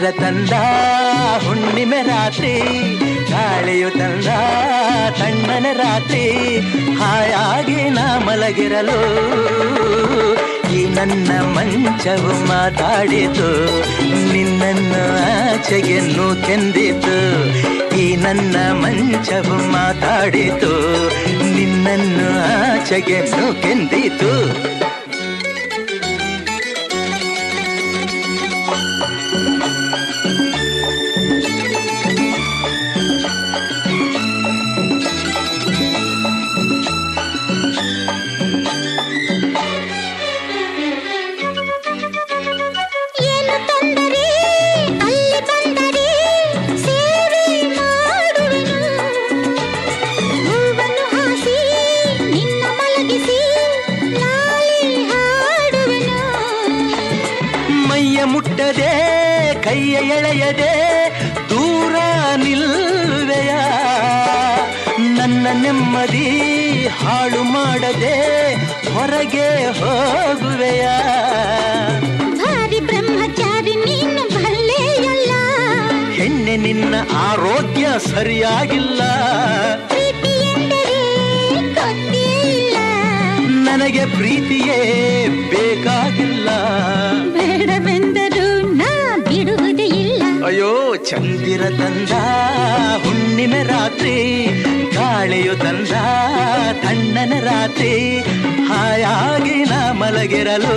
ಚಂದಿರ ತಂದ ಹುಣ್ಣಿಮೆ ರಾತ್ರಿ, ಗಾಳಿಯು ತಂದ ತಣ್ಣನ ರಾತ್ರಿ, ಹಾಯಾಗಿ ನಾ ಮಲಗಿರಲು ಈ ನನ್ನ ಮಂಚವು ಮಾತಾಡಿತು, ನಿನ್ನನ್ನು ಆಚೆಗೆ ನೂಕೆಂದಿತು. ಈ ನನ್ನ ಮಂಚವು ಮಾತಾಡಿತು, ನಿನ್ನನ್ನು ಆಚೆಗೆ ನೂಕೆಂದಿತು. ಮುಟ್ಟದೆ ಕೈಯ ಎಳೆಯದೆ ದೂರ ನಿಲ್ಲುವೆಯ, ನನ್ನ ನೆಮ್ಮದಿ ಹಾಳು ಮಾಡದೆ ಹೊರಗೆ ಹೋಗುವೆಯ. ಭಾರಿ ಬ್ರಹ್ಮಚಾರಿ ನೀನು ಭಲ್ಲೆಯಲ್ಲ, ಹೆಣ್ಣೆ ನಿನ್ನ ಆರೋಗ್ಯ ಸರಿಯಾಗಿಲ್ಲ. ಪ್ರೀತಿ ಎಂದರೆ ಗೊತ್ತಿಲ್ಲ, ನನಗೆ ಪ್ರೀತಿಯೇ ಬೇಕಾಗಿಲ್ಲ. ಬೇಡವೆಂದರೂ ನಾ ಬಿಡುವುದೇ ಇಲ್ಲ. ಅಯ್ಯೋ ಚಂದಿರ ತಂದ ಹುಣ್ಣಿಮೆ ರಾತ್ರಿ, ಗಾಳಿಯು ತಂದ ತಣ್ಣನ ರಾತ್ರಿ, ಹಾಯಾಗಿ ನಾ ಮಲಗಿರಲು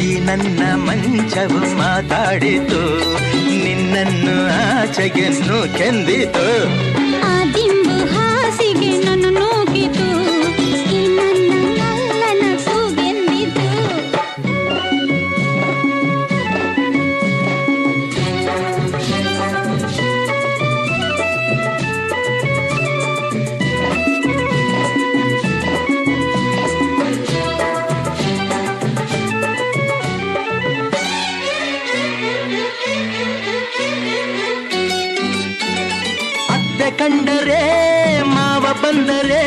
ಈ ನನ್ನ ಮಂಚವು ಮಾತಾಡಿತು, ನಿನ್ನನ್ನು ಆಚೆಗೆ ನೂಕೆಂದಿತು. ಆ ದಿಂಬು ಹಾಸಿಗೆ ನನ್ನ ನೂಕಿತು, ಈ ನನ್ನ ನಲ್ಲನ ಕೂಗೆಂದಿತು. ಅತ್ತೆ ಕಂಡರೆ ಮಾವ ಬಂದರೆ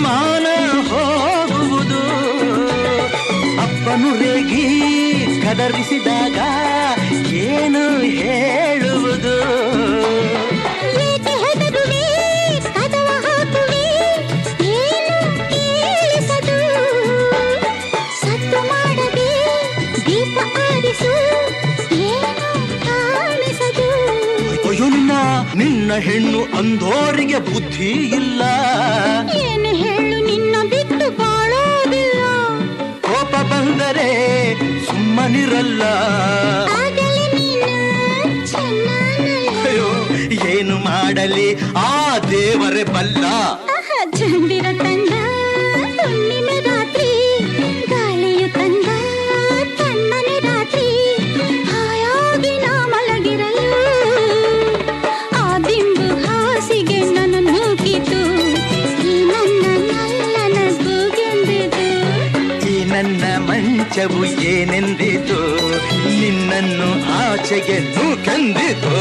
ಮಾನ ಹೋಗುವುದು, ಅಪ್ಪನು ರೇಗಿ ಕದರಿಸಿದಾಗ ಏನು ಹೇಳುವುದು. ಏಕೆ ಹೆದರುವೆ, ಕದವ ಹಾಕುವೆ, ಏನು ಕೇಳಿಸದು. ಸದ್ದು ಮಾಡದೆ ದೀಪ ಆರಿಸು, ಏನು ಕಾಣಿಸದು. ಅಯ್ಯೋ ನಿನ್ನ ಹೆಣ್ಣು ಅಂದೋರಿಗೆ ಬುದ್ಧಿ ಇಲ್ಲ. ಏನು ಹೇಳು, ನಿನ್ನ ಬಿಟ್ಟು ಬಾಳೋದಿಲ್ಲ. ಕೋಪ ಬಂದರೆ ಸುಮ್ಮನಿರಲ್ಲ. ಆಗಲೇ ನೀನು ಚೆನ್ನಾನಲ್ಲ. ಅಯ್ಯೋ ಏನು ಮಾಡಲಿ ಆ ದೇವರೇ ಬಲ್ಲ. ಚಂದಿರ ತಂದ ಹುಣ್ಣಿಮೆ ರಾತ್ರಿ, ಗಾಳಿಯು ತಂದ ತಣ್ಣನೆ ರಾತ್ರಿ, ಹಾಯಾಗಿ ನಾ ಮಲಗಿರಲು ಆ ದಿಂಬು ಹಾಸಿಗೆ ನನ್ನ ನೂಕಿತು, ಈ ನನ್ನ ನಲ್ಲನ ಕೂಗೆಂದಿತು. ಈ ನನ್ನ ಮಂಚವು ಏನೆಂದಿತು, ನಿನ್ನನ್ನು ಆಚೆಗೆ ನೂಕೆಂದಿತು.